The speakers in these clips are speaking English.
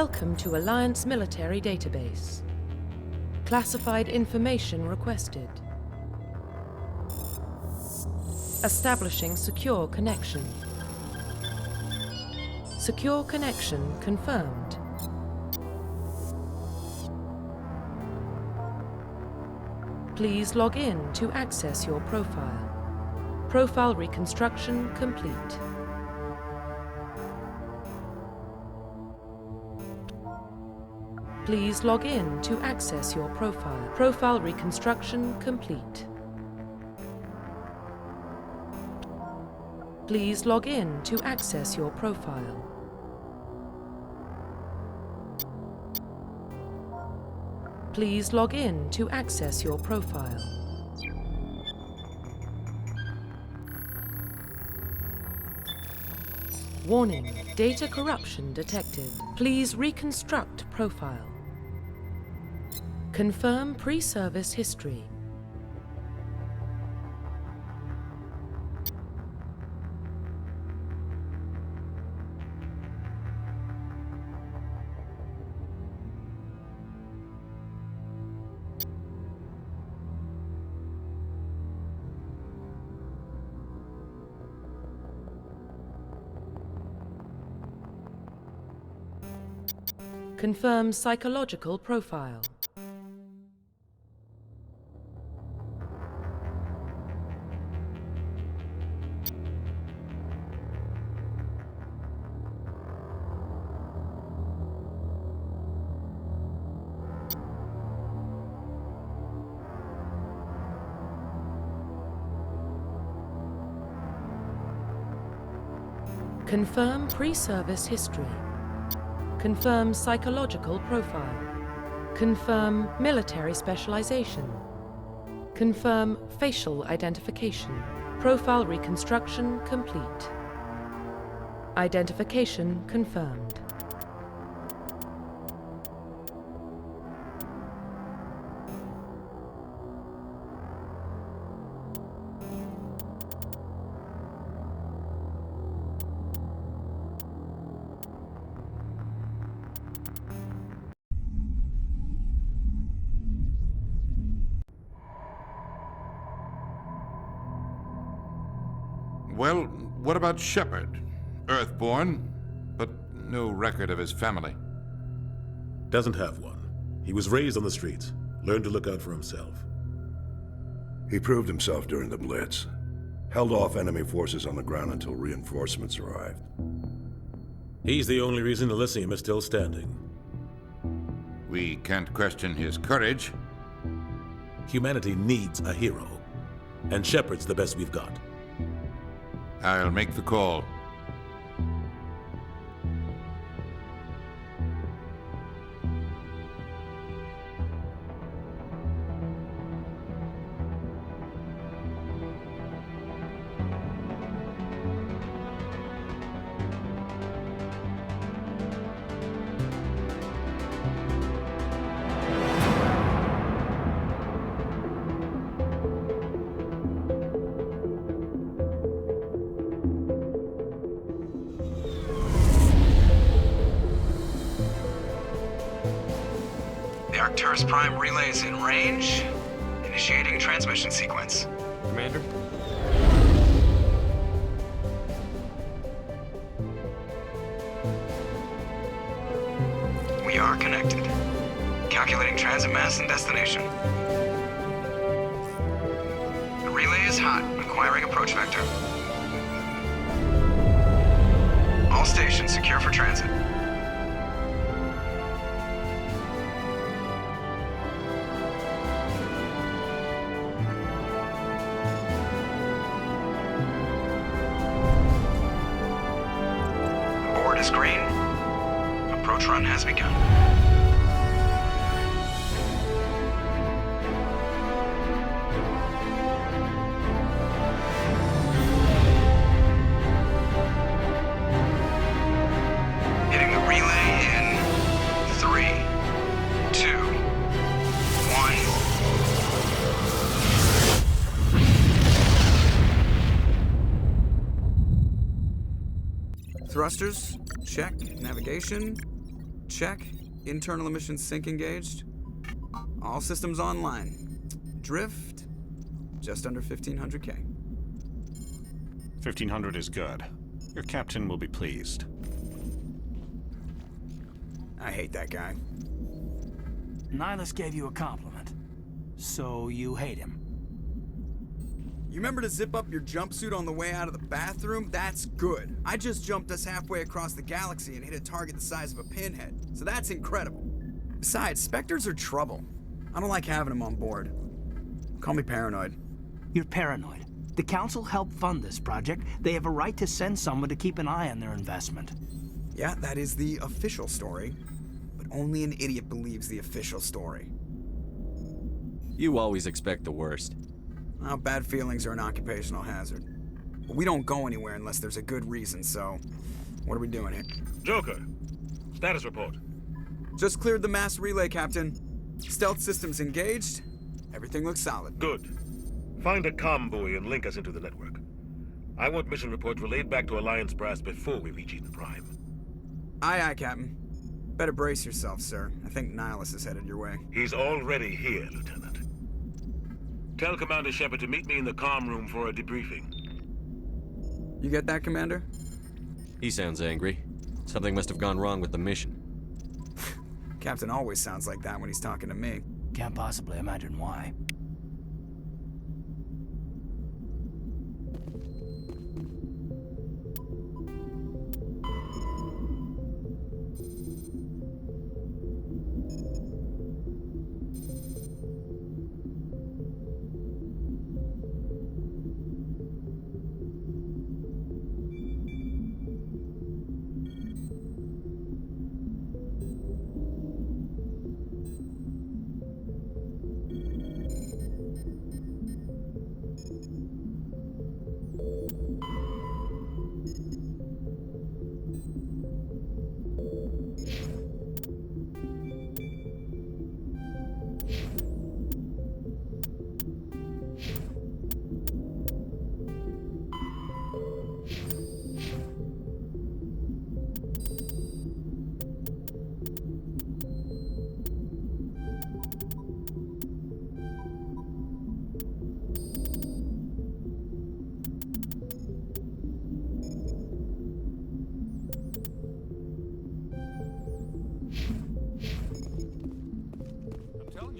Welcome to Alliance Military Database. Classified information requested. Establishing secure connection. Secure connection confirmed. Please log in to access your profile. Profile reconstruction complete. Please log in to access your profile. Profile reconstruction complete. Please log in to access your profile. Please log in to access your profile. Warning, data corruption detected. Please reconstruct profile. Confirm pre-service history. Confirm psychological profile. Confirm pre-service history. Confirm psychological profile. Confirm military specialization. Confirm facial identification. Profile reconstruction complete. Identification confirmed. Well, what about Shepard? Earthborn, but no record of his family. Doesn't have one. He was raised on the streets, learned to look out for himself. He proved himself during the Blitz. Held off enemy forces on the ground until reinforcements arrived. He's the only reason Elysium is still standing. We can't question his courage. Humanity needs a hero, and Shepard's the best we've got. I'll make the call. The Arcturus Prime relay is in range. Initiating transmission sequence. Commander? We are connected. Calculating transit mass and destination. The relay is hot, acquiring approach vector. All stations secure for transit. Board is green. Approach run has begun. Hitting the relay in 3, 2, 1. Thrusters, check. Navigation, check. Internal emissions sync engaged. All systems online. Drift, just under 1,500K. 1,500 is good. Your captain will be pleased. I hate that guy. Nihilus gave you a compliment. So you hate him. You remember to zip up your jumpsuit on the way out of the bathroom? That's good. I just jumped us halfway across the galaxy and hit a target the size of a pinhead. So that's incredible. Besides, Spectres are trouble. I don't like having them on board. Call me paranoid. You're paranoid. The Council helped fund this project. They have a right to send someone to keep an eye on their investment. Yeah, that is the official story. But only an idiot believes the official story. You always expect the worst. Well, bad feelings are an occupational hazard. But we don't go anywhere unless there's a good reason, so... What are we doing here? Joker, status report. Just cleared the mass relay, Captain. Stealth systems engaged. Everything looks solid. Good. Find a comm buoy and link us into the network. I want mission reports relayed back to Alliance Brass before we reach Eden Prime. Aye, aye, Captain. Better brace yourself, sir. I think Nihilus is headed your way. He's already here, Lieutenant. Tell Commander Shepard to meet me in the comm room for a debriefing. You get that, Commander? He sounds angry. Something must have gone wrong with the mission. Captain always sounds like that when he's talking to me. Can't possibly imagine why.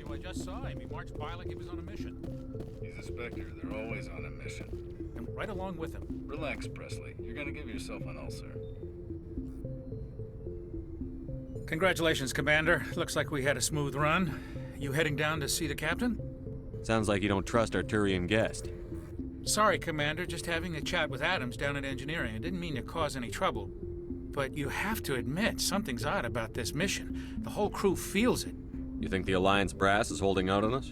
I just saw him. He marched by like he was on a mission. He's a Spectre. They're always on a mission. And right along with him. Relax, Presley. You're gonna give yourself an ulcer. Congratulations, Commander. Looks like we had a smooth run. You heading down to see the captain? Sounds like you don't trust our Turian guest. Sorry, Commander. Just having a chat with Adams down at engineering. I didn't mean to cause any trouble. But you have to admit, something's odd about this mission. The whole crew feels it. You think the Alliance brass is holding out on us?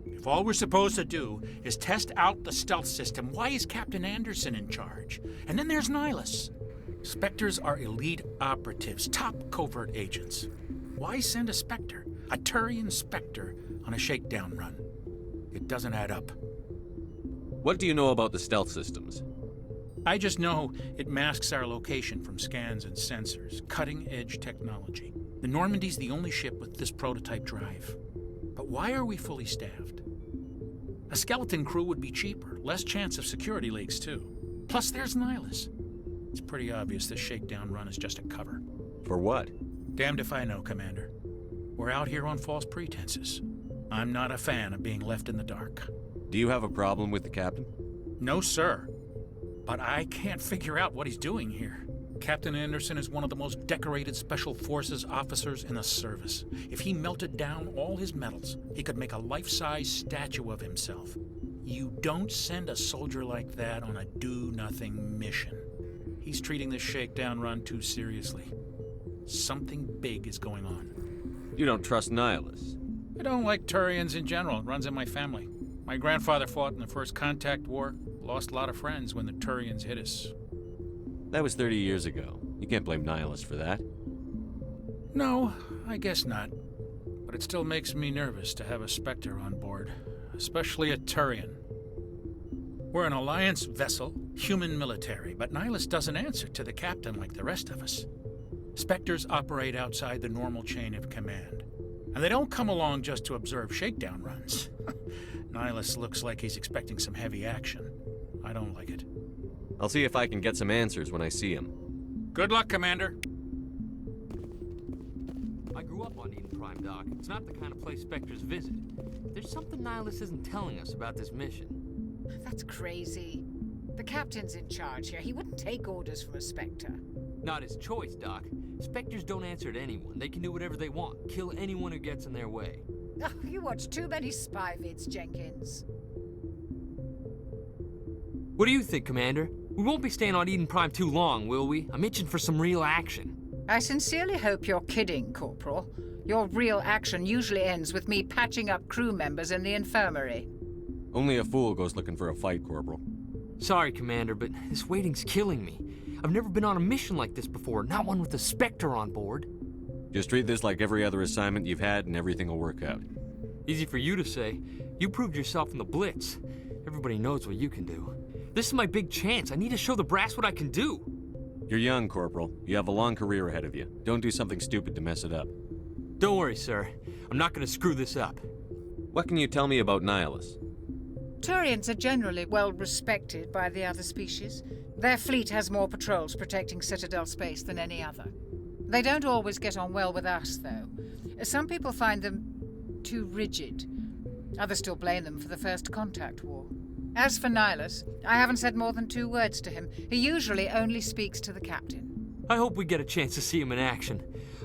If all we're supposed to do is test out the stealth system, why is Captain Anderson in charge? And then there's Nihilus. Spectres are elite operatives, top covert agents. Why send a Spectre, a Turian Spectre, on a shakedown run? It doesn't add up. What do you know about the stealth systems? I just know it masks our location from scans and sensors. Cutting-edge technology. The Normandy's the only ship with this prototype drive. But why are we fully staffed? A skeleton crew would be cheaper, less chance of security leaks too. Plus there's Nihilus. It's pretty obvious this shakedown run is just a cover. For what? Damned if I know, Commander. We're out here on false pretenses. I'm not a fan of being left in the dark. Do you have a problem with the captain? No, sir. But I can't figure out what he's doing here. Captain Anderson is one of the most decorated Special Forces officers in the service. If he melted down all his medals, he could make a life-size statue of himself. You don't send a soldier like that on a do-nothing mission. He's treating this shakedown run too seriously. Something big is going on. You don't trust Nihilus? I don't like Turians in general. It runs in my family. My grandfather fought in the First Contact War. Lost a lot of friends when the Turians hit us. That was 30 years ago. You can't blame Nihilus for that. No, I guess not. But it still makes me nervous to have a Spectre on board, especially a Turian. We're an Alliance vessel, human military, but Nihilus doesn't answer to the captain like the rest of us. Spectres operate outside the normal chain of command. And they don't come along just to observe shakedown runs. Nihilus looks like he's expecting some heavy action. I don't like it. I'll see if I can get some answers when I see him. Good luck, Commander. I grew up on Eden Prime, Doc. It's not the kind of place Spectres visit. There's something Nihilus isn't telling us about this mission. That's crazy. The captain's in charge here. He wouldn't take orders from a Spectre. Not his choice, Doc. Spectres don't answer to anyone. They can do whatever they want. Kill anyone who gets in their way. Oh, you watch too many spy vids, Jenkins. What do you think, Commander? We won't be staying on Eden Prime too long, will we? I'm itching for some real action. I sincerely hope you're kidding, Corporal. Your real action usually ends with me patching up crew members in the infirmary. Only a fool goes looking for a fight, Corporal. Sorry, Commander, but this waiting's killing me. I've never been on a mission like this before, not one with a Spectre on board. Just treat this like every other assignment you've had and everything will work out. Easy for you to say. You proved yourself in the Blitz. Everybody knows what you can do. This is my big chance. I need to show the brass what I can do. You're young, Corporal. You have a long career ahead of you. Don't do something stupid to mess it up. Don't worry, sir. I'm not going to screw this up. What can you tell me about Nihilus? Turians are generally well respected by the other species. Their fleet has more patrols protecting Citadel space than any other. They don't always get on well with us, though. Some people find them too rigid. Others still blame them for the First Contact War. As for Nihilus, I haven't said more than 2 words to him. He usually only speaks to the captain. I hope we get a chance to see him in action.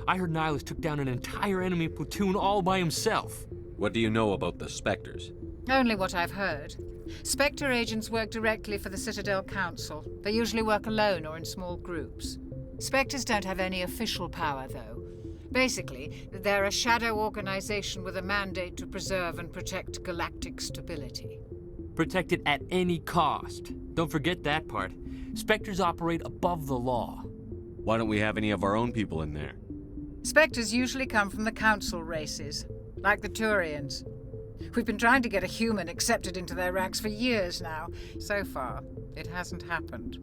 I heard Nihilus took down an entire enemy platoon all by himself. What do you know about the Spectres? Only what I've heard. Spectre agents work directly for the Citadel Council. They usually work alone or in small groups. Spectres don't have any official power, though. Basically, they're a shadow organization with a mandate to preserve and protect galactic stability. Protect it at any cost. Don't forget that part. Spectres operate above the law. Why don't we have any of our own people in there? Spectres usually come from the Council races, like the Turians. We've been trying to get a human accepted into their ranks for years now. So far, it hasn't happened.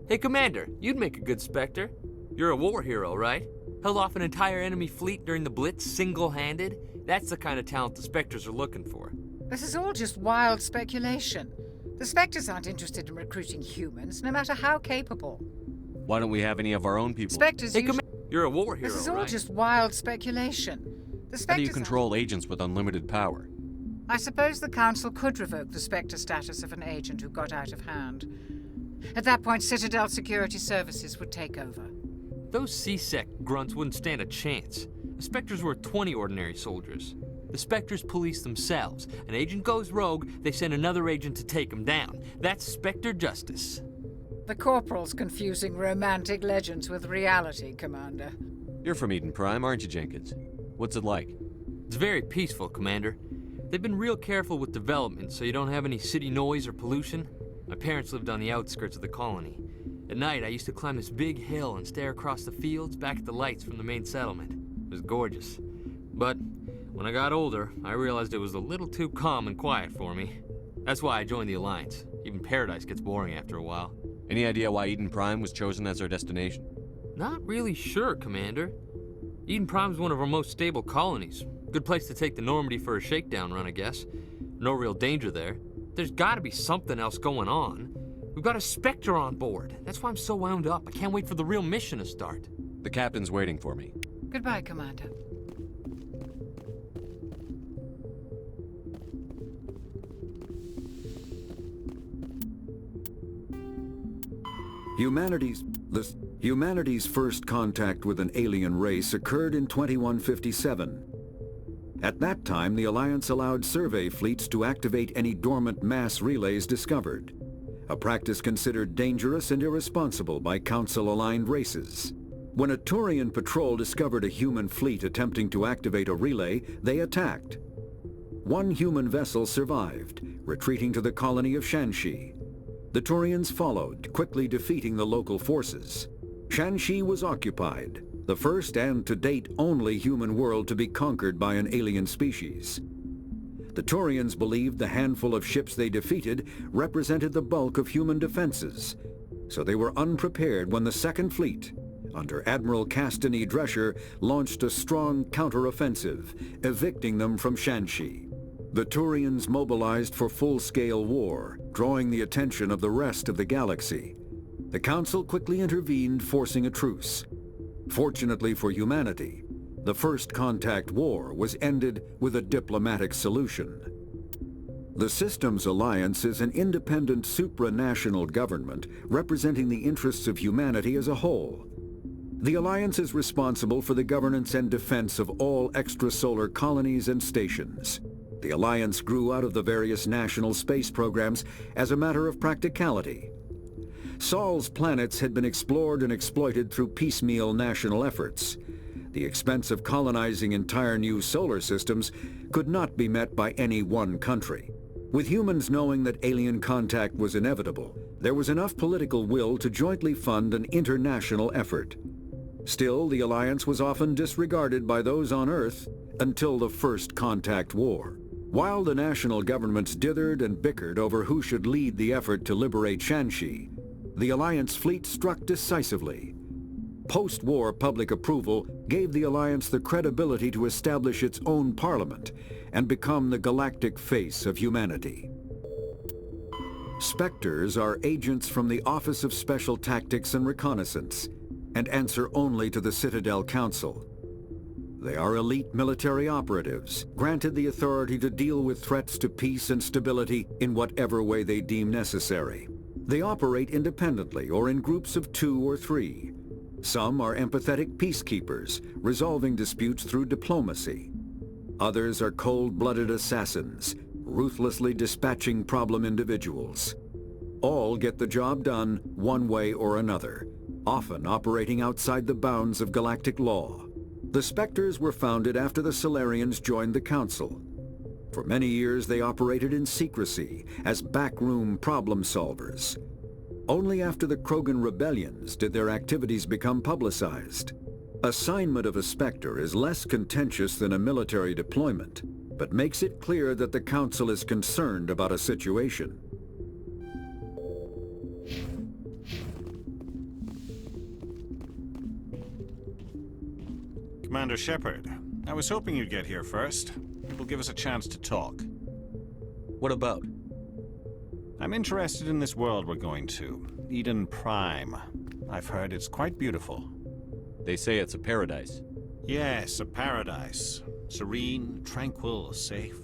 Hey, Commander, you'd make a good Spectre. You're a war hero, right? Held off an entire enemy fleet during the Blitz single-handed? That's the kind of talent the Spectres are looking for. This is all just wild speculation. The Spectres aren't interested in recruiting humans, no matter how capable. Why don't we have any of our own people? Spectres You're a war hero, This is all right? just wild speculation. The Spectres How do you control agents with unlimited power? I suppose the Council could revoke the Spectre status of an agent who got out of hand. At that point, Citadel Security Services would take over. Those C-Sec grunts wouldn't stand a chance. The Spectres were 20 ordinary soldiers. The Spectres police themselves. An agent goes rogue, they send another agent to take him down. That's Spectre justice. The Corporal's confusing romantic legends with reality, Commander. You're from Eden Prime, aren't you, Jenkins? What's it like? It's very peaceful, Commander. They've been real careful with development, so you don't have any city noise or pollution. My parents lived on the outskirts of the colony. At night, I used to climb this big hill and stare across the fields back at the lights from the main settlement. It was gorgeous. But when I got older, I realized it was a little too calm and quiet for me. That's why I joined the Alliance. Even Paradise gets boring after a while. Any idea why Eden Prime was chosen as our destination? Not really sure, Commander. Eden Prime's one of our most stable colonies. Good place to take the Normandy for a shakedown run, I guess. No real danger there. There's gotta be something else going on. We've got a Spectre on board. That's why I'm so wound up. I can't wait for the real mission to start. The captain's waiting for me. Goodbye, Commander. Humanity's first contact with an alien race occurred in 2157. At that time, the Alliance allowed survey fleets to activate any dormant mass relays discovered, a practice considered dangerous and irresponsible by Council-aligned races. When a Turian patrol discovered a human fleet attempting to activate a relay, they attacked. One human vessel survived, retreating to the colony of Shanxi. The Turians followed, quickly defeating the local forces. Shanxi was occupied, the first and to date only human world to be conquered by an alien species. The Turians believed the handful of ships they defeated represented the bulk of human defenses, so they were unprepared when the Second Fleet, under Admiral Castanet Drescher, launched a strong counteroffensive, evicting them from Shanxi. The Turians mobilized for full-scale war, drawing the attention of the rest of the galaxy. The Council quickly intervened, forcing a truce. Fortunately for humanity, the First Contact War was ended with a diplomatic solution. The Systems Alliance is an independent supranational government representing the interests of humanity as a whole. The Alliance is responsible for the governance and defense of all extrasolar colonies and stations. The Alliance grew out of the various national space programs as a matter of practicality. Sol's planets had been explored and exploited through piecemeal national efforts. The expense of colonizing entire new solar systems could not be met by any one country. With humans knowing that alien contact was inevitable, there was enough political will to jointly fund an international effort. Still, the Alliance was often disregarded by those on Earth until the First Contact War. While the national governments dithered and bickered over who should lead the effort to liberate Shanxi, the Alliance fleet struck decisively. Post-war public approval gave the Alliance the credibility to establish its own parliament and become the galactic face of humanity. Spectres are agents from the Office of Special Tactics and Reconnaissance and answer only to the Citadel Council. They are elite military operatives, granted the authority to deal with threats to peace and stability in whatever way they deem necessary. They operate independently or in groups of 2 or 3. Some are empathetic peacekeepers, resolving disputes through diplomacy. Others are cold-blooded assassins, ruthlessly dispatching problem individuals. All get the job done one way or another, often operating outside the bounds of galactic law. The Spectres were founded after the Solarians joined the Council. For many years they operated in secrecy as backroom problem solvers. Only after the Krogan rebellions did their activities become publicized. Assignment of a Spectre is less contentious than a military deployment, but makes it clear that the Council is concerned about a situation. Commander Shepard, I was hoping you'd get here first. It will give us a chance to talk. What about? I'm interested in this world we're going to, Eden Prime. I've heard it's quite beautiful. They say it's a paradise. Yes, a paradise. Serene, tranquil, safe.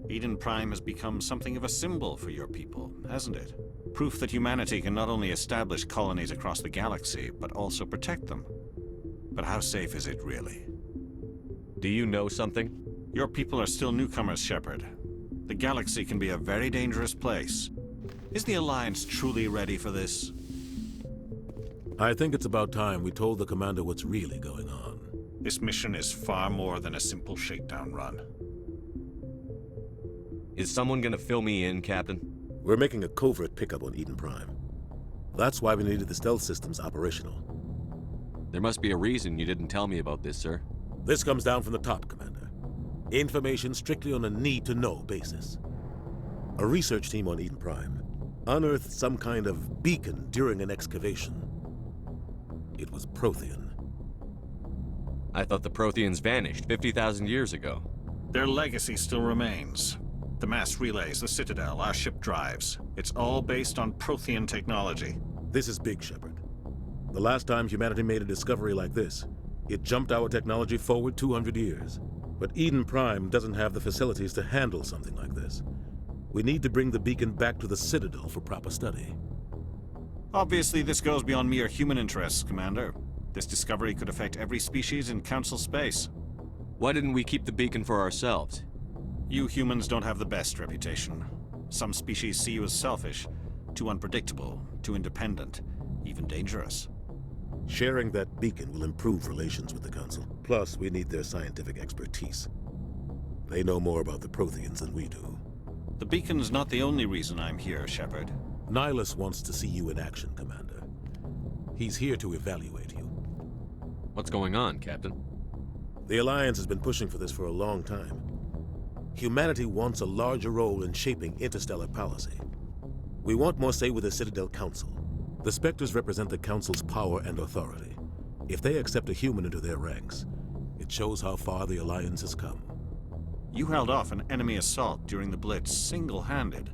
Eden Prime has become something of a symbol for your people, hasn't it? Proof that humanity can not only establish colonies across the galaxy, but also protect them. But how safe is it, really? Do you know something? Your people are still newcomers, Shepard. The galaxy can be a very dangerous place. Is the Alliance truly ready for this? I think it's about time we told the Commander what's really going on. This mission is far more than a simple shakedown run. Is someone gonna fill me in, Captain? We're making a covert pickup on Eden Prime. That's why we needed the stealth systems operational. There must be a reason you didn't tell me about this, sir. This comes down from the top, Commander. Information strictly on a need-to-know basis. A research team on Eden Prime unearthed some kind of beacon during an excavation. It was Prothean. I thought the Protheans vanished 50,000 years ago. Their legacy still remains. The mass relays, the Citadel, our ship drives. It's all based on Prothean technology. This is big, Shepard. The last time humanity made a discovery like this, it jumped our technology forward 200 years. But Eden Prime doesn't have the facilities to handle something like this. We need to bring the beacon back to the Citadel for proper study. Obviously, this goes beyond mere human interests, Commander. This discovery could affect every species in Council space. Why didn't we keep the beacon for ourselves? You humans don't have the best reputation. Some species see you as selfish, too unpredictable, too independent, even dangerous. Sharing that beacon will improve relations with the Council. Plus, we need their scientific expertise. They know more about the Protheans than we do. The beacon's not the only reason I'm here, Shepard. Nihilus wants to see you in action, Commander. He's here to evaluate you. What's going on, Captain? The Alliance has been pushing for this for a long time. Humanity wants a larger role in shaping interstellar policy. We want more say with the Citadel Council. The Spectres represent the Council's power and authority. If they accept a human into their ranks, it shows how far the Alliance has come. You held off an enemy assault during the Blitz single-handed.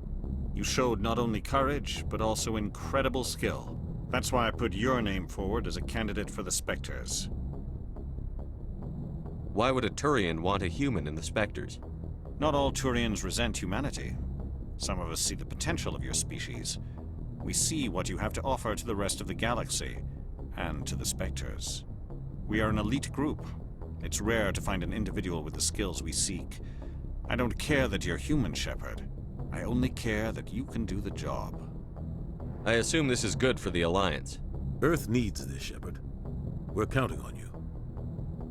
You showed not only courage, but also incredible skill. That's why I put your name forward as a candidate for the Spectres. Why would a Turian want a human in the Spectres? Not all Turians resent humanity. Some of us see the potential of your species. We see what you have to offer to the rest of the galaxy, and to the Spectres. We are an elite group. It's rare to find an individual with the skills we seek. I don't care that you're human, Shepard. I only care that you can do the job. I assume this is good for the Alliance. Earth needs this, Shepard. We're counting on you.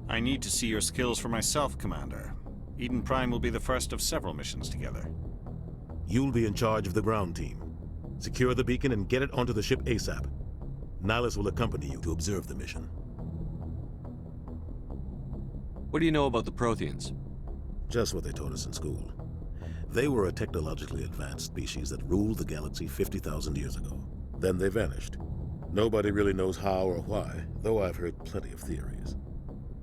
I need to see your skills for myself, Commander. Eden Prime will be the first of several missions together. You'll be in charge of the ground team. Secure the beacon and get it onto the ship ASAP. Nihilus will accompany you to observe the mission. What do you know about the Protheans? Just what they taught us in school. They were a technologically advanced species that ruled the galaxy 50,000 years ago. Then they vanished. Nobody really knows how or why, though I've heard plenty of theories.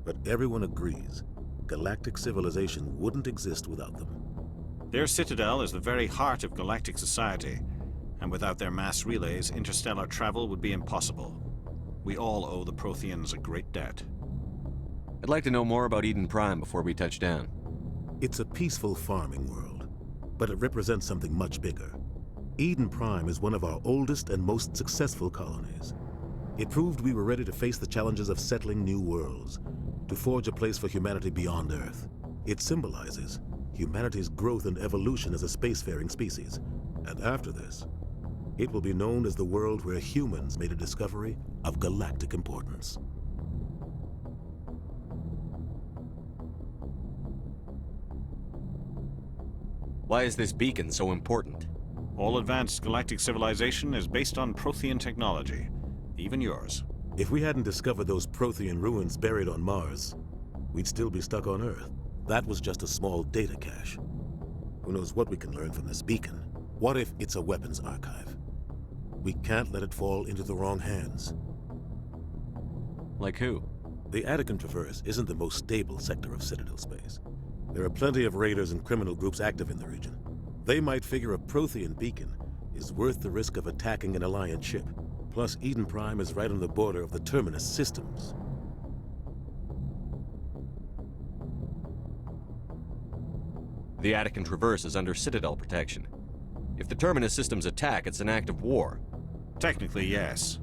But everyone agrees, galactic civilization wouldn't exist without them. Their citadel is the very heart of galactic society, and without their mass relays, interstellar travel would be impossible. We all owe the Protheans a great debt. I'd like to know more about Eden Prime before we touch down. It's a peaceful farming world, but it represents something much bigger. Eden Prime is one of our oldest and most successful colonies. It proved we were ready to face the challenges of settling new worlds, to forge a place for humanity beyond Earth. It symbolizes humanity's growth and evolution as a spacefaring species. And after this, it will be known as the world where humans made a discovery of galactic importance. Why is this beacon so important? All advanced galactic civilization is based on Prothean technology, even yours. If we hadn't discovered those Prothean ruins buried on Mars, we'd still be stuck on Earth. That was just a small data cache. Who knows what we can learn from this beacon? What if it's a weapons archive? We can't let it fall into the wrong hands. Like who? The Attican Traverse isn't the most stable sector of Citadel space. There are plenty of raiders and criminal groups active in the region. They might figure a Prothean beacon is worth the risk of attacking an Alliance ship. Plus, Eden Prime is right on the border of the Terminus systems. The Attican Traverse is under Citadel protection. If the Terminus systems attack, it's an act of war. Technically, yes.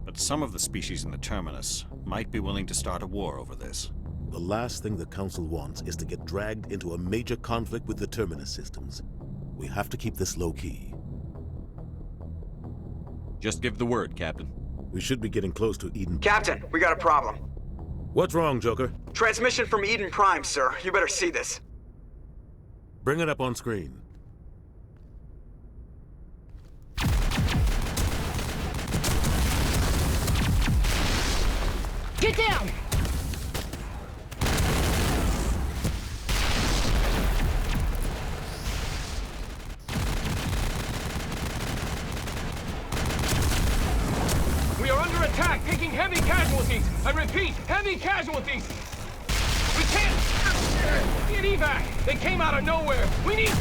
But some of the species in the Terminus might be willing to start a war over this. The last thing the Council wants is to get dragged into a major conflict with the Terminus systems. We have to keep this low-key. Just give the word, Captain. We should be getting close to Eden. Captain, we got a problem. What's wrong, Joker? Transmission from Eden Prime, sir. You better see this. Bring it up on screen. Get down! We are under attack, taking heavy casualties. I repeat, heavy casualties. We can't get evac. They came out of nowhere. We need...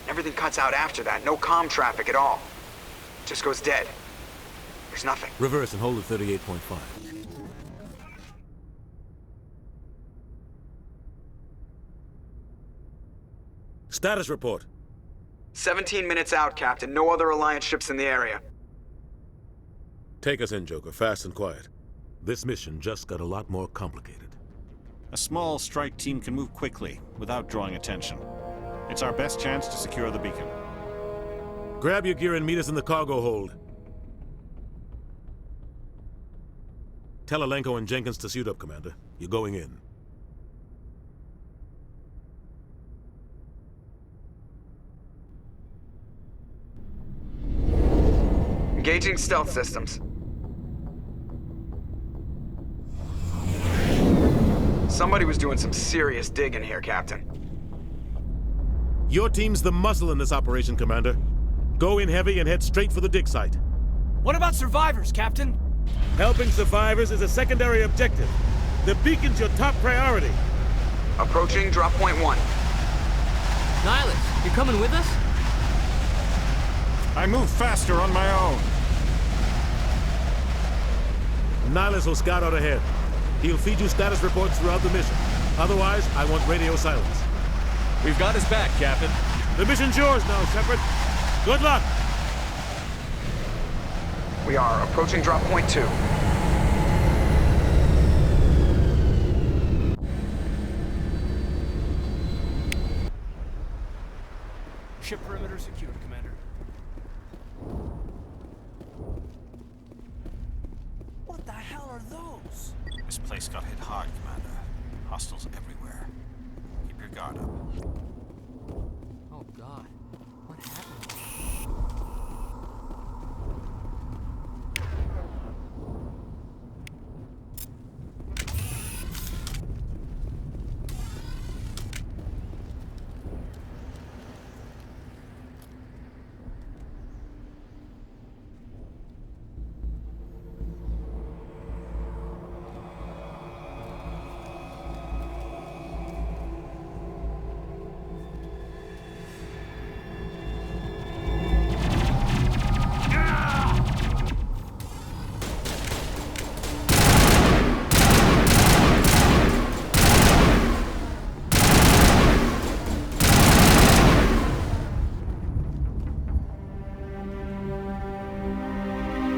Everything cuts out after that. No comm traffic at all. Just goes dead. There's nothing. Reverse and hold at 38.5. Status report. 17 minutes out, Captain. No other Alliance ships in the area. Take us in, Joker, fast and quiet. This mission just got a lot more complicated. A small strike team can move quickly, without drawing attention. It's our best chance to secure the beacon. Grab your gear and meet us in the cargo hold. Tell Alenko and Jenkins to suit up, Commander. You're going in. Engaging stealth systems. Somebody was doing some serious digging here, Captain. Your team's the muscle in this operation, Commander. Go in heavy and head straight for the dig site. What about survivors, Captain? Helping survivors is a secondary objective. The beacon's your top priority. Approaching drop point 1. Nihilus, you coming with us? I move faster on my own. Nihilus will scout out ahead. He'll feed you status reports throughout the mission. Otherwise, I want radio silence. We've got his back, Captain. The mission's yours now, Shepard. Good luck! We are approaching drop point 2. Ship perimeter secured, Commander. What the hell are those? This place got hit hard, Commander. Hostiles everywhere. Keep your guard up. Oh, God. What happened?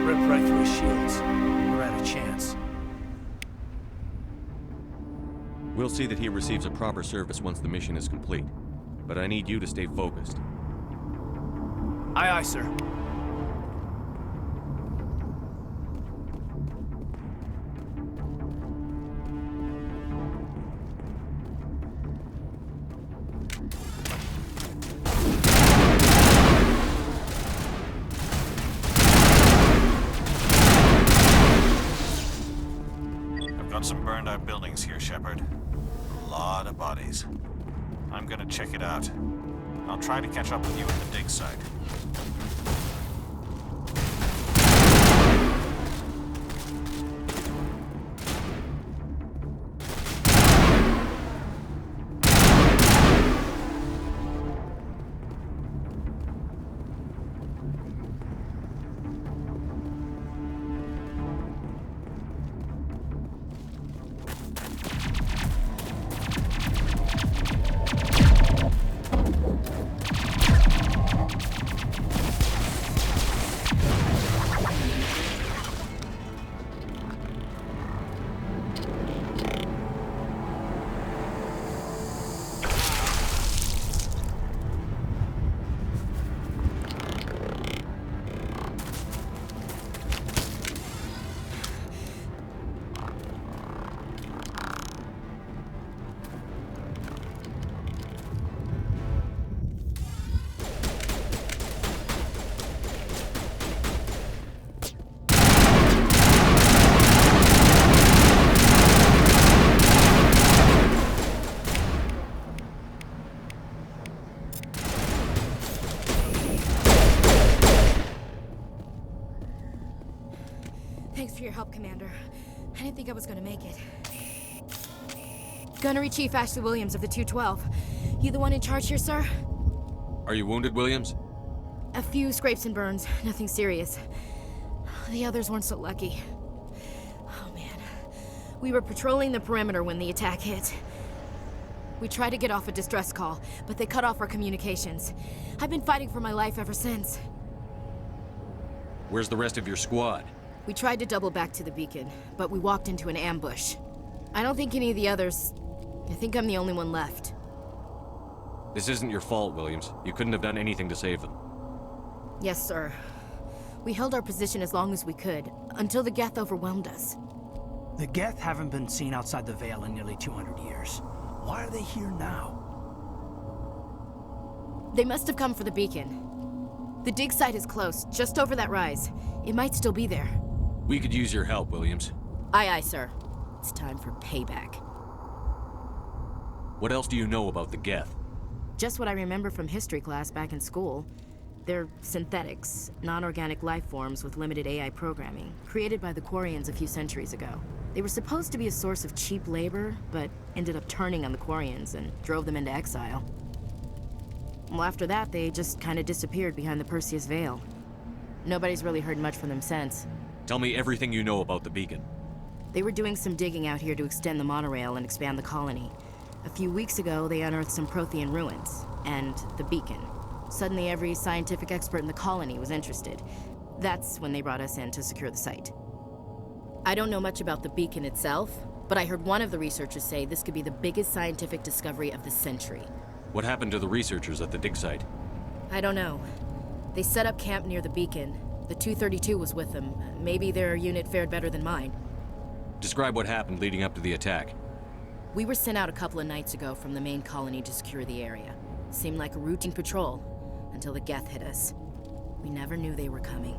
Ripped right through his shields. We're at a chance. We'll see that he receives a proper service once the mission is complete. But I need you to stay focused. Aye, aye, sir. I've got some burned out buildings here, Shepard. A lot of bodies. I'm gonna check it out. I'll try to catch up with you at the dig site. Thanks for your help, Commander. I didn't think I was gonna make it. Gunnery Chief Ashley Williams of the 212. You the one in charge here, sir? Are you wounded, Williams? A few scrapes and burns, nothing serious. The others weren't so lucky. Oh man. We were patrolling the perimeter when the attack hit. We tried to get off a distress call, but they cut off our communications. I've been fighting for my life ever since. Where's the rest of your squad? We tried to double back to the beacon, but we walked into an ambush. I don't think any of the others... I think I'm the only one left. This isn't your fault, Williams. You couldn't have done anything to save them. Yes, sir. We held our position as long as we could, until the Geth overwhelmed us. The Geth haven't been seen outside the Veil in nearly 200 years. Why are they here now? They must have come for the beacon. The dig site is close, just over that rise. It might still be there. We could use your help, Williams. Aye, aye, sir. It's time for payback. What else do you know about the Geth? Just what I remember from history class back in school. They're synthetics, non-organic life forms with limited AI programming, created by the Quarians a few centuries ago. They were supposed to be a source of cheap labor, but ended up turning on the Quarians and drove them into exile. Well, after that, they just kind of disappeared behind the Perseus Veil. Nobody's really heard much from them since. Tell me everything you know about the beacon. They were doing some digging out here to extend the monorail and expand the colony. A few weeks ago, they unearthed some Prothean ruins, and the beacon. Suddenly, every scientific expert in the colony was interested. That's when they brought us in to secure the site. I don't know much about the beacon itself, but I heard one of the researchers say this could be the biggest scientific discovery of the century. What happened to the researchers at the dig site? I don't know. They set up camp near the beacon. The 232 was with them. Maybe their unit fared better than mine. Describe what happened leading up to the attack. We were sent out a couple of nights ago from the main colony to secure the area. Seemed like a routine patrol, until the Geth hit us. We never knew they were coming.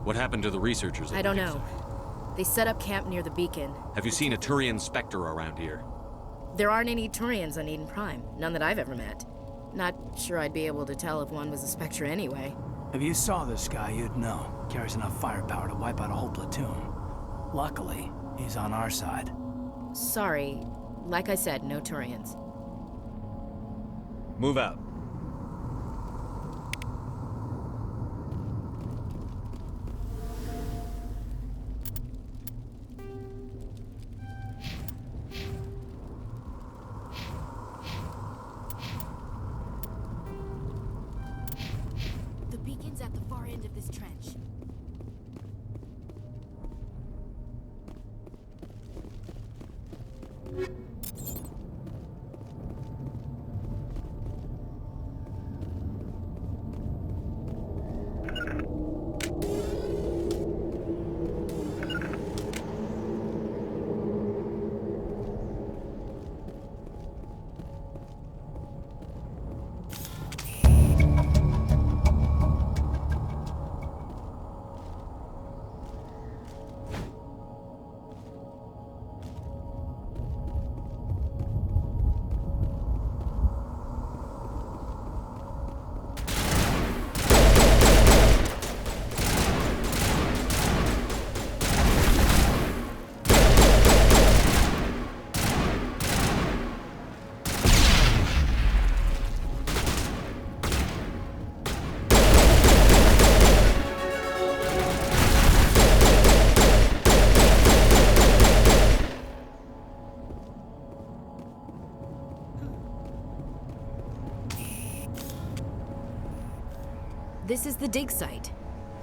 What happened to the researchers at I the don't dig know. site? They set up camp near the beacon. Have you seen a Turian Spectre around here? There aren't any Turians on Eden Prime. None that I've ever met. Not sure I'd be able to tell if one was a Spectre anyway. If you saw this guy, you'd know. Carries enough firepower to wipe out a whole platoon. Luckily, he's on our side. Sorry. Like I said, no Turians. Move out. The beacon's at the far end of this trench. This is the dig site.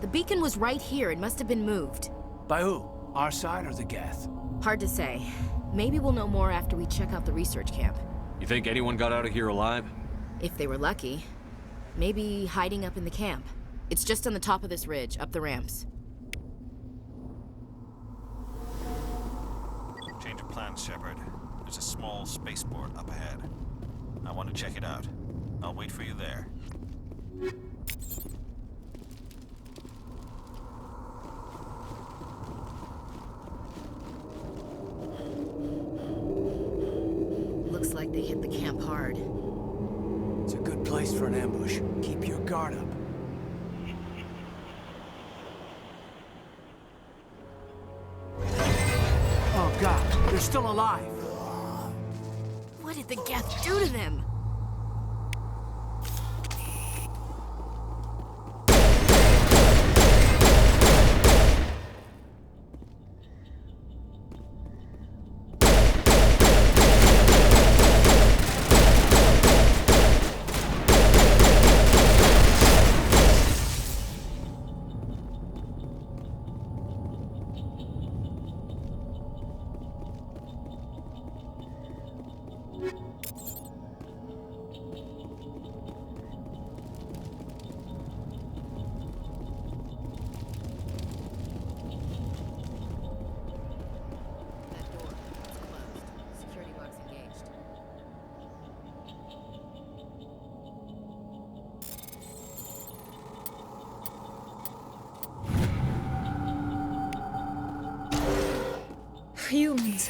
The beacon was right here. It must have been moved. By who? Our side or the Geth? Hard to say. Maybe we'll know more after we check out the research camp. You think anyone got out of here alive? If they were lucky. Maybe hiding up in the camp. It's just on the top of this ridge, up the ramps. Change of plans, Shepard. There's a small spaceport up ahead. I want to check it out. I'll wait for you there. Looks like they hit the camp hard. It's a good place for an ambush. Keep your guard up. Oh God, they're still alive. What did the Geth do to them? Humans.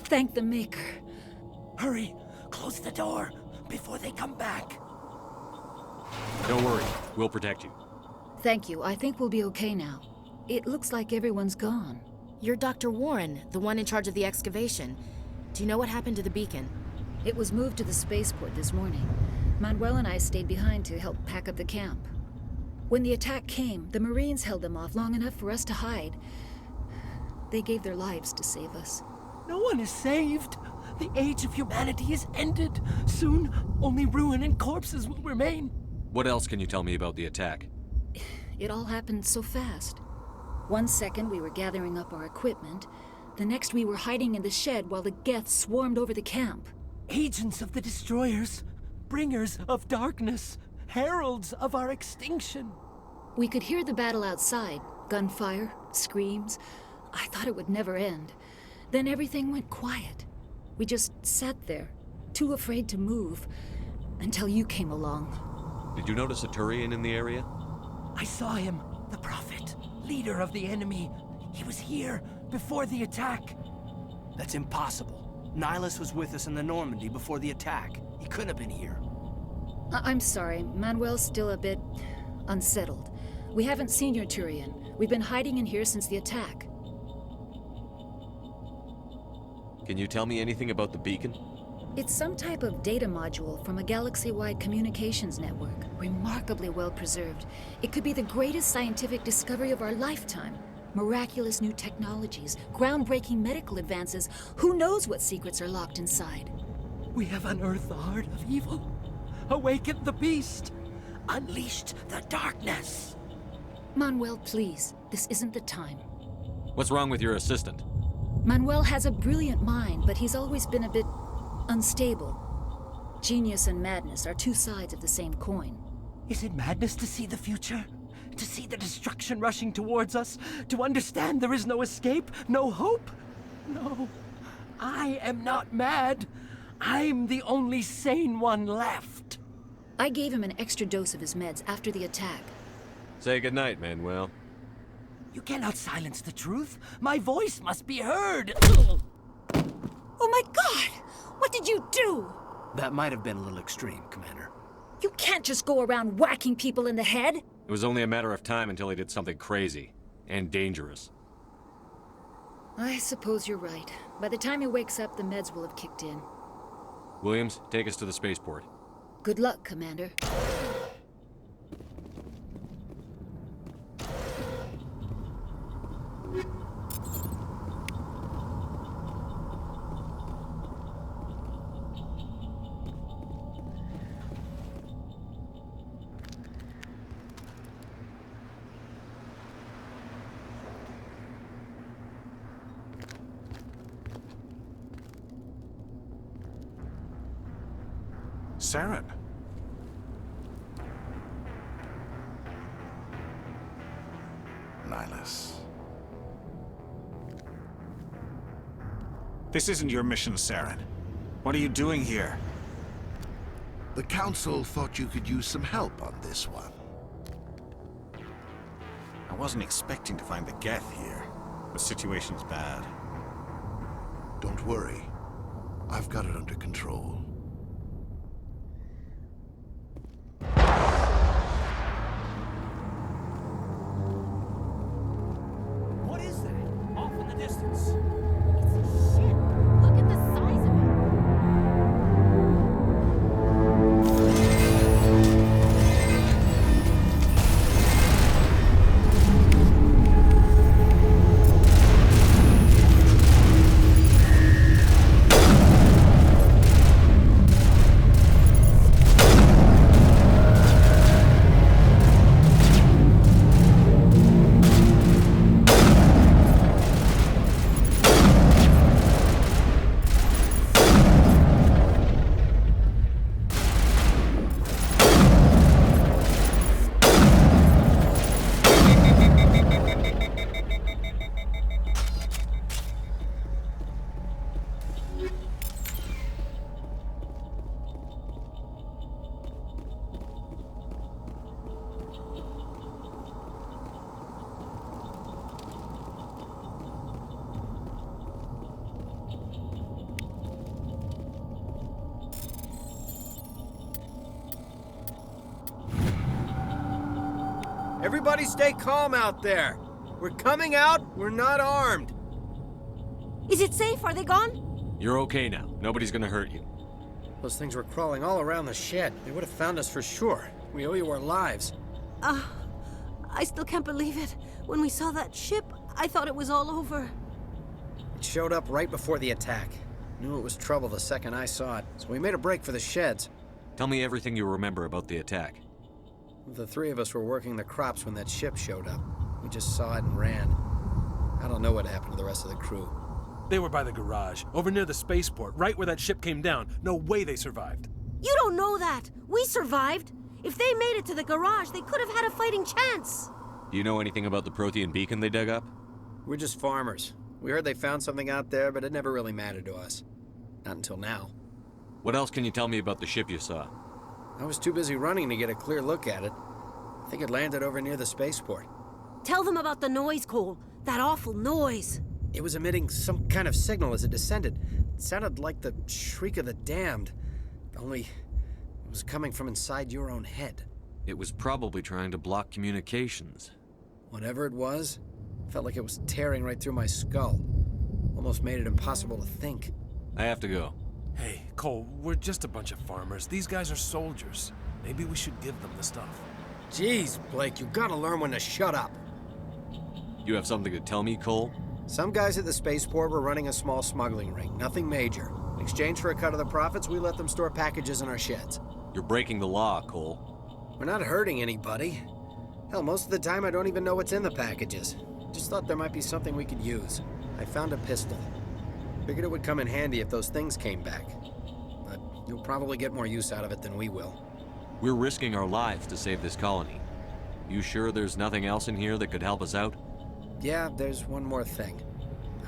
Thank the Maker. Hurry! close the door before they come back. Don't worry, we'll protect you. Thank you. I think we'll be okay now. It looks like everyone's gone. You're Dr. Warren, the one in charge of the excavation. Do you know what happened to the beacon? It was moved to the spaceport this morning. Manuel and I stayed behind to help pack up the camp. When the attack came, the Marines held them off long enough for us to hide. They gave their lives to save us. No one is saved. The age of humanity is ended. Soon, only ruin and corpses will remain. What else can you tell me about the attack? It all happened so fast. 1 second we were gathering up our equipment. The next we were hiding in the shed while the Geth swarmed over the camp. Agents of the destroyers, bringers of darkness, heralds of our extinction. We could hear the battle outside. Gunfire, screams. I thought it would never end. Then everything went quiet. We just sat there, too afraid to move, until you came along. Did you notice a Turian in the area? I saw him, the Prophet, leader of the enemy. He was here before the attack. That's impossible. Nihilus was with us in the Normandy before the attack. He couldn't have been here. I'm sorry. Manuel's still a bit unsettled. We haven't seen your Turian. We've been hiding in here since the attack. Can you tell me anything about the beacon? It's some type of data module from a galaxy-wide communications network. Remarkably well preserved. It could be the greatest scientific discovery of our lifetime. Miraculous new technologies, groundbreaking medical advances. Who knows what secrets are locked inside? We have unearthed the heart of evil, awakened the beast, unleashed the darkness. Manuel, please. This isn't the time. What's wrong with your assistant? Manuel has a brilliant mind, but he's always been a bit unstable. Genius and madness are two sides of the same coin. Is it madness to see the future? To see the destruction rushing towards us? To understand there is no escape? No hope? No. I am not mad. I'm the only sane one left. I gave him an extra dose of his meds after the attack. Say goodnight, Manuel. You cannot silence the truth. My voice must be heard. Oh my God! What did you do? That might have been a little extreme, Commander. You can't just go around whacking people in the head. It was only a matter of time until he did something crazy and dangerous. I suppose you're right. By the time he wakes up, the meds will have kicked in. Williams, take us to the spaceport. Good luck, Commander. Saren. Nihilus. This isn't your mission, Saren. What are you doing here? The Council thought you could use some help on this one. I wasn't expecting to find the Geth here. The situation's bad. Don't worry. I've got it under control. What is that? Off in the distance. Everybody stay calm out there. We're coming out, we're not armed. Is it safe? Are they gone? You're okay now. Nobody's gonna hurt you. Those things were crawling all around the shed. They would have found us for sure. We owe you our lives. I still can't believe it. When we saw that ship, I thought it was all over. It showed up right before the attack. Knew it was trouble the second I saw it, so we made a break for the sheds. Tell me everything you remember about the attack. The three of us were working the crops when that ship showed up. We just saw it and ran. I don't know what happened to the rest of the crew. They were by the garage, over near the spaceport, right where that ship came down. No way they survived. You don't know that. We survived. If they made it to the garage, they could have had a fighting chance. Do you know anything about the Prothean beacon they dug up? We're just farmers. We heard they found something out there, but it never really mattered to us. Not until now. What else can you tell me about the ship you saw? I was too busy running to get a clear look at it. I think it landed over near the spaceport. Tell them about the noise, Cole. That awful noise. It was emitting some kind of signal as it descended. It sounded like the shriek of the damned. Only it was coming from inside your own head. It was probably trying to block communications. Whatever it was, felt like it was tearing right through my skull. Almost made it impossible to think. I have to go. Hey, Cole, we're just a bunch of farmers. These guys are soldiers. Maybe we should give them the stuff. Jeez, Blake, you gotta learn when to shut up. You have something to tell me, Cole? Some guys at the spaceport were running a small smuggling ring, nothing major. In exchange for a cut of the profits, we let them store packages in our sheds. You're breaking the law, Cole. We're not hurting anybody. Hell, most of the time I don't even know what's in the packages. Just thought there might be something we could use. I found a pistol. Figured it would come in handy if those things came back. But you'll probably get more use out of it than we will. We're risking our lives to save this colony. You sure there's nothing else in here that could help us out? Yeah, there's one more thing.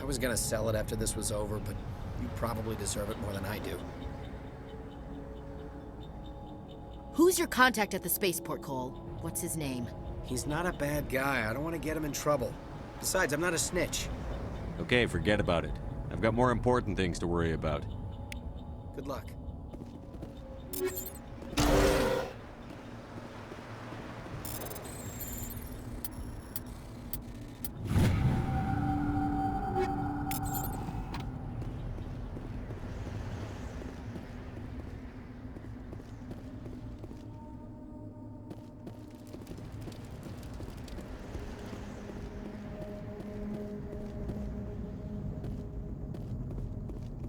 I was gonna sell it after this was over, but you probably deserve it more than I do. Who's your contact at the spaceport, Cole? What's his name? He's not a bad guy. I don't want to get him in trouble. Besides, I'm not a snitch. Okay, forget about it. I've got more important things to worry about. Good luck.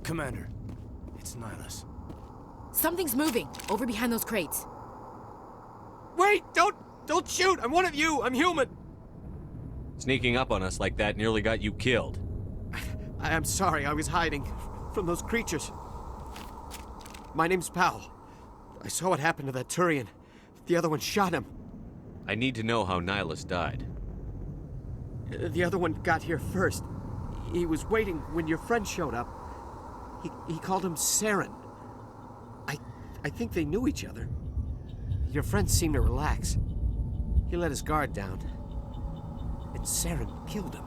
Commander, it's Nihilus. Something's moving, over behind those crates. Wait! Don't shoot! I'm one of you! I'm human! Sneaking up on us like that nearly got you killed. I'm sorry, I was hiding from those creatures. My name's Powell. I saw what happened to that Turian. The other one shot him. I need to know how Nihilus died. The other one got here first. He was waiting when your friend showed up. He called him Saren. I think they knew each other. Your friend seemed to relax. He let his guard down. And Saren killed him.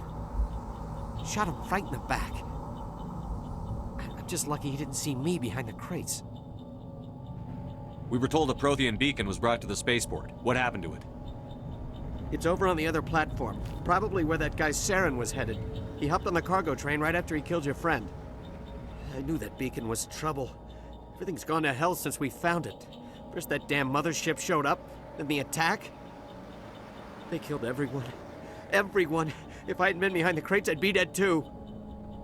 Shot him right in the back. I'm just lucky he didn't see me behind the crates. We were told a Prothean beacon was brought to the spaceport. What happened to it? It's over on the other platform. Probably where that guy Saren was headed. He hopped on the cargo train right after he killed your friend. I knew that beacon was trouble. Everything's gone to hell since we found it. First that damn mothership showed up, then the attack. They killed everyone. Everyone. If I hadn't been behind the crates, I'd be dead too.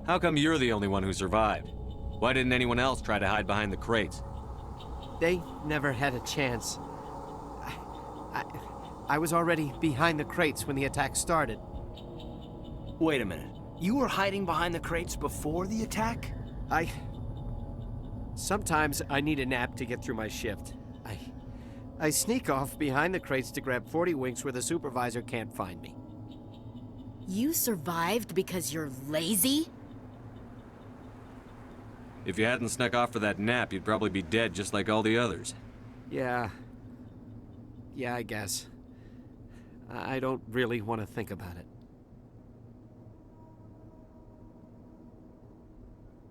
How come you're the only one who survived? Why didn't anyone else try to hide behind the crates? They never had a chance. I was already behind the crates when the attack started. Wait a minute. You were hiding behind the crates before the attack? Sometimes I need a nap to get through my shift. I sneak off behind the crates to grab 40 winks where the supervisor can't find me. You survived because you're lazy? If you hadn't snuck off for that nap, you'd probably be dead just like all the others. Yeah, I guess. I don't really want to think about it.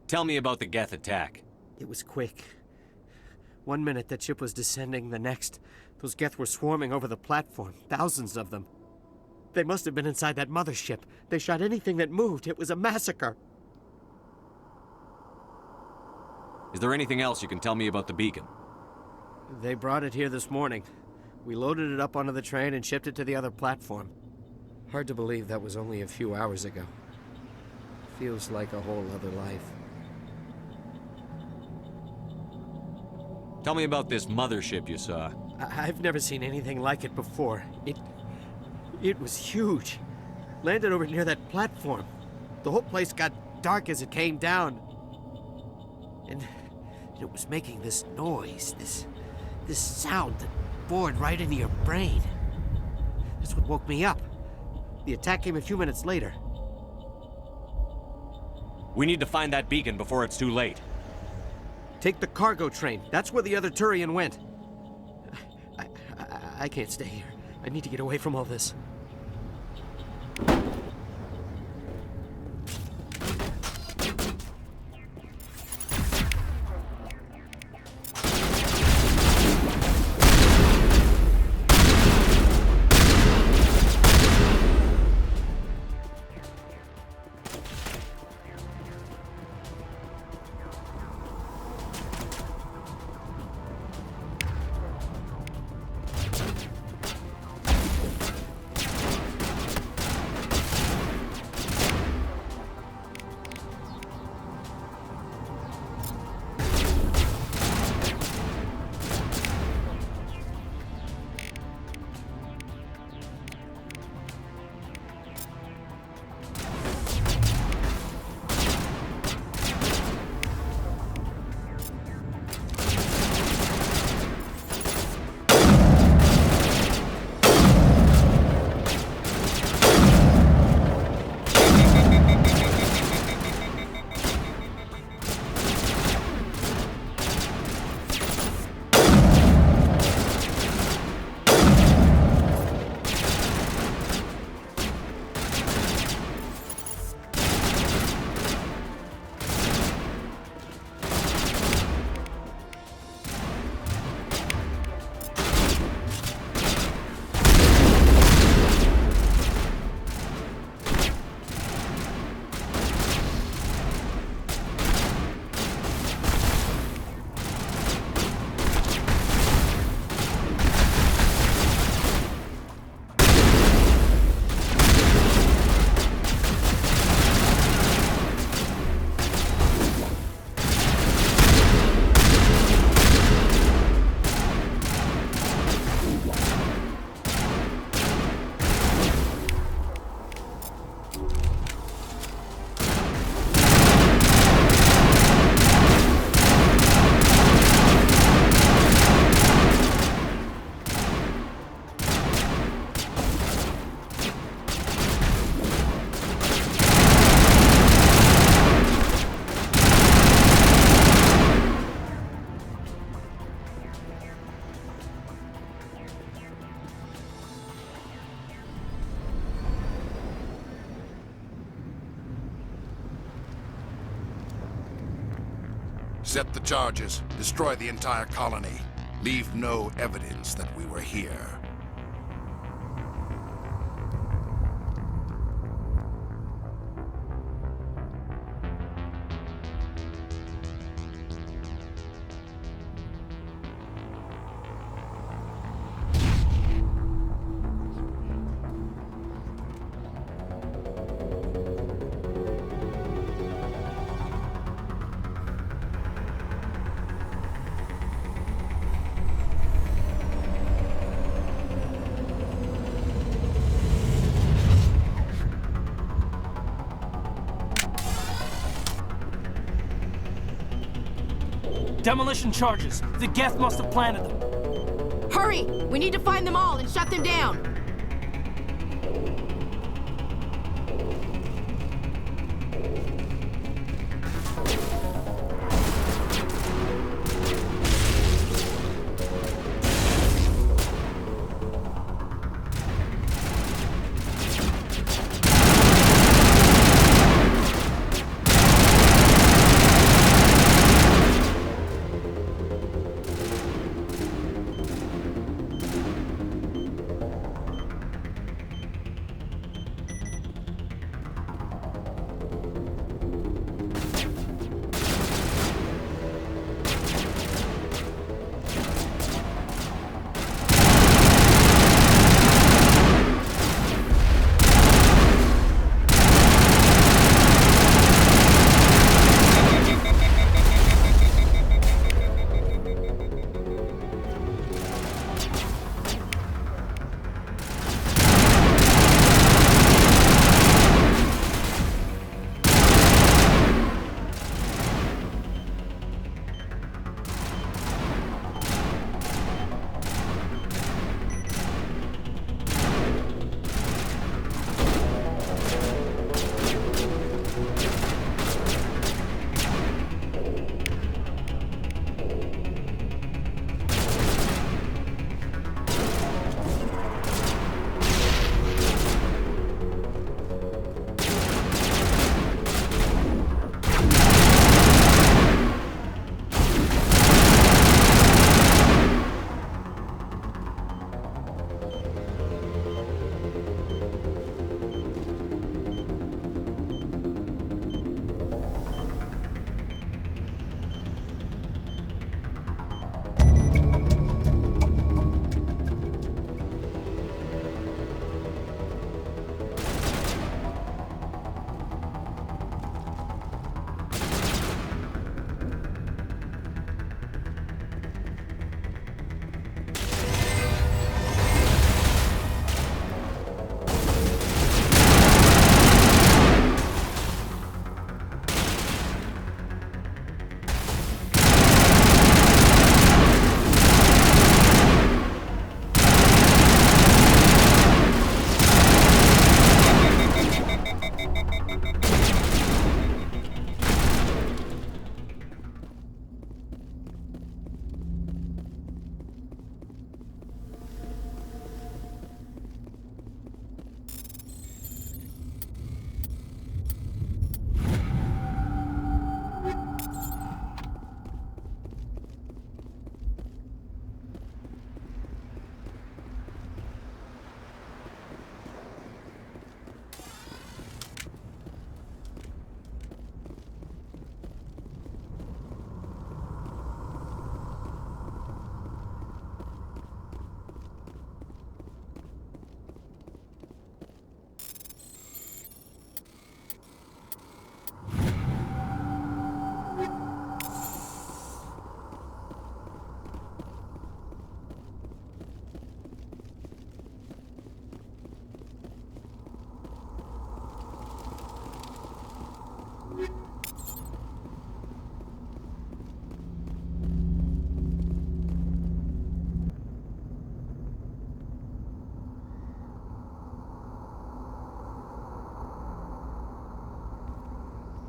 Tell me about the Geth attack. It was quick. 1 minute that ship was descending, the next, those Geth were swarming over the platform, thousands of them. They must have been inside that mothership. They shot anything that moved. It was a massacre. Is there anything else you can tell me about the beacon? They brought it here this morning. We loaded it up onto the train and shipped it to the other platform. Hard to believe that was only a few hours ago. Feels like a whole other life. Tell me about this mothership you saw. I've never seen anything like it before. It was huge. Landed over near that platform. The whole place got dark as it came down. And it was making this noise, this sound that bored right into your brain. That's what woke me up. The attack came a few minutes later. We need to find that beacon before it's too late. Take the cargo train. That's where the other Turian went. I can't stay here. I need to get away from all this. Set the charges. Destroy the entire colony. Leave no evidence that we were here. Demolition charges. The Geth must have planted them. Hurry! We need to find them all and shut them down!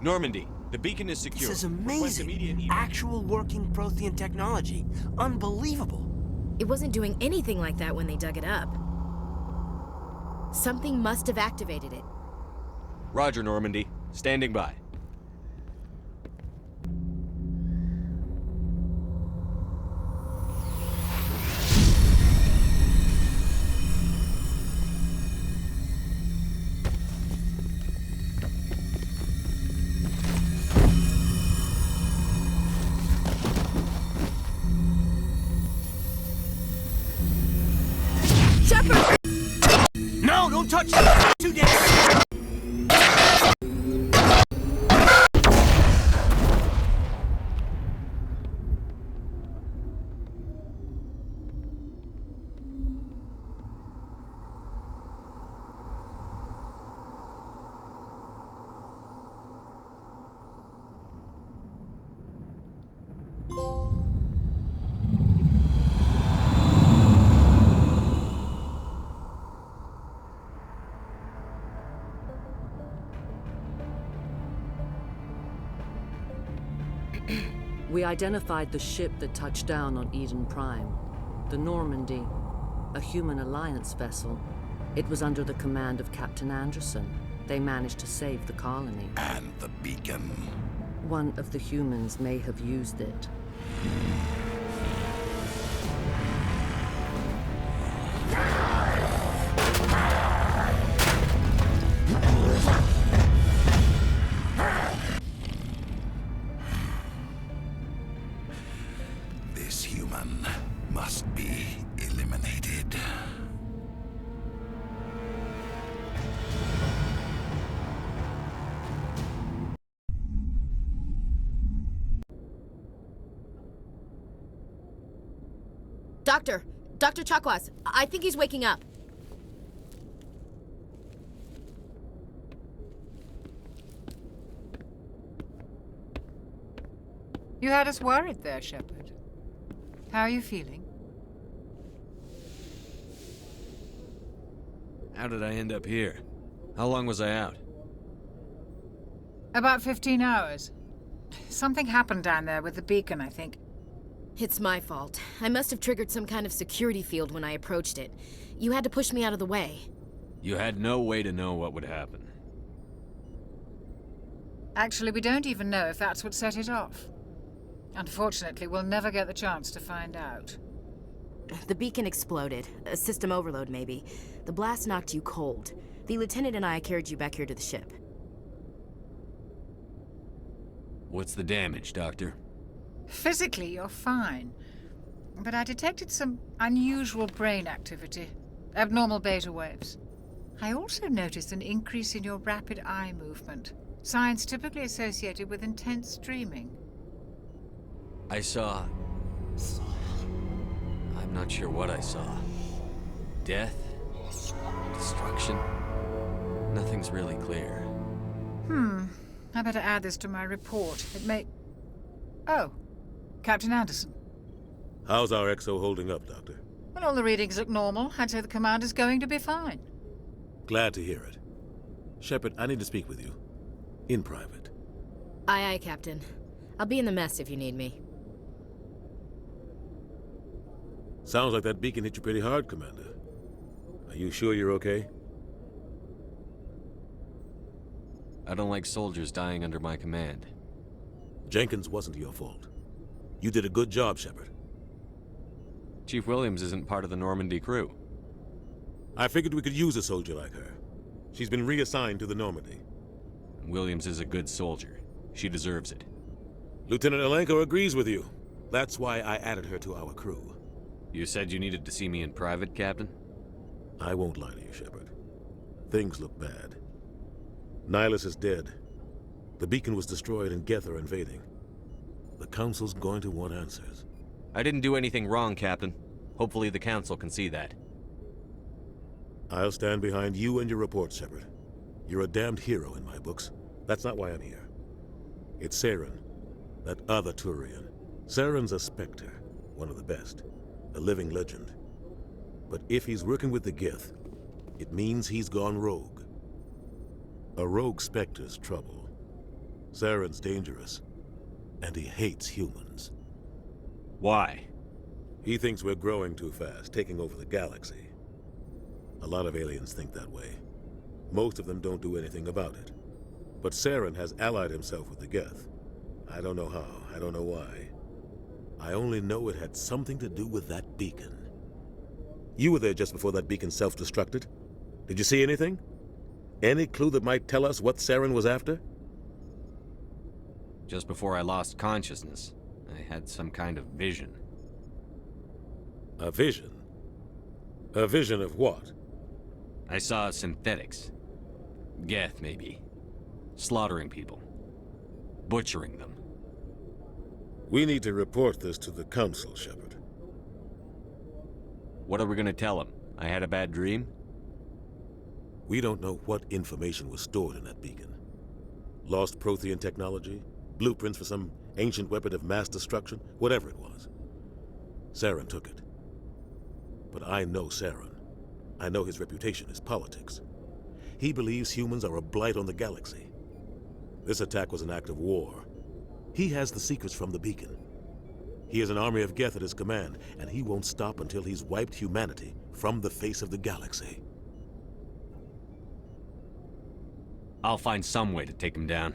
Normandy, the beacon is secure. This is Request amazing. immediate evac. Actual working Prothean technology. Unbelievable. It wasn't doing anything like that when they dug it up. Something must have activated it. Roger, Normandy. Standing by. Shepard! No, don't touch it! Too dangerous! We identified the ship that touched down on Eden Prime. The Normandy, a human alliance vessel. It was under the command of Captain Anderson. They managed to save the colony. And the beacon. One of the humans may have used it. This human must be eliminated. Dr. Chakwas, I think he's waking up. You had us worried there, Shepard. How are you feeling? How did I end up here? How long was I out? About 15 hours. Something happened down there with the beacon, I think. It's my fault. I must have triggered some kind of security field when I approached it. You had to push me out of the way. You had no way to know what would happen. Actually, we don't even know if that's what set it off. Unfortunately, we'll never get the chance to find out. The beacon exploded. A system overload, maybe. The blast knocked you cold. The lieutenant and I carried you back here to the ship. What's the damage, Doctor? Physically, you're fine. But I detected some unusual brain activity. Abnormal beta waves. I also noticed an increase in your rapid eye movement. Signs typically associated with intense dreaming. I saw... I'm not sure what I saw. Death? Destruction? Nothing's really clear. I better add this to my report. It may... Oh, Captain Anderson. How's our XO holding up, Doctor? Well, all the readings look normal. I'd say the commander's going to be fine. Glad to hear it. Shepard, I need to speak with you. In private. Aye, aye, Captain. I'll be in the mess if you need me. Sounds like that beacon hit you pretty hard, Commander. Are you sure you're okay? I don't like soldiers dying under my command. Jenkins wasn't your fault. You did a good job, Shepard. Chief Williams isn't part of the Normandy crew. I figured we could use a soldier like her. She's been reassigned to the Normandy. Williams is a good soldier. She deserves it. Lieutenant Alenko agrees with you. That's why I added her to our crew. You said you needed to see me in private, Captain? I won't lie to you, Shepard. Things look bad. Nihilus is dead. The beacon was destroyed and Geth are invading. The Council's going to want answers. I didn't do anything wrong, Captain. Hopefully the Council can see that. I'll stand behind you and your report, Shepard. You're a damned hero in my books. That's not why I'm here. It's Saren, that other Turian. Saren's a Spectre, one of the best. A living legend. But if he's working with the Geth, it means he's gone rogue. A rogue Spectre's trouble. Saren's dangerous, and he hates humans. Why? He thinks we're growing too fast, taking over the galaxy. A lot of aliens think that way. Most of them don't do anything about it. But Saren has allied himself with the Geth. I don't know how, I don't know why. I only know it had something to do with that beacon. You were there just before that beacon self-destructed. Did you see anything? Any clue that might tell us what Saren was after? Just before I lost consciousness, I had some kind of vision. A vision? A vision of what? I saw synthetics. Geth, maybe. Slaughtering people. Butchering them. We need to report this to the Council, Shepard. What are we gonna tell him? I had a bad dream? We don't know what information was stored in that beacon. Lost Prothean technology? Blueprints for some ancient weapon of mass destruction? Whatever it was. Saren took it. But I know Saren. I know his reputation is politics. He believes humans are a blight on the galaxy. This attack was an act of war. He has the secrets from the beacon. He has an army of Geth at his command, and he won't stop until he's wiped humanity from the face of the galaxy. I'll find some way to take him down.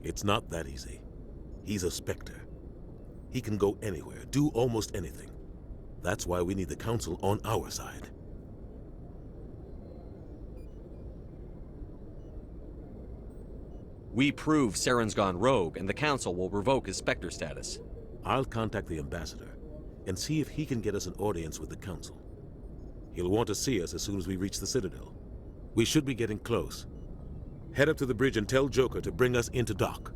It's not that easy. He's a Spectre. He can go anywhere, do almost anything. That's why we need the Council on our side. We prove Saren's gone rogue, and the Council will revoke his Spectre status. I'll contact the Ambassador and see if he can get us an audience with the Council. He'll want to see us as soon as we reach the Citadel. We should be getting close. Head up to the bridge and tell Joker to bring us into dock.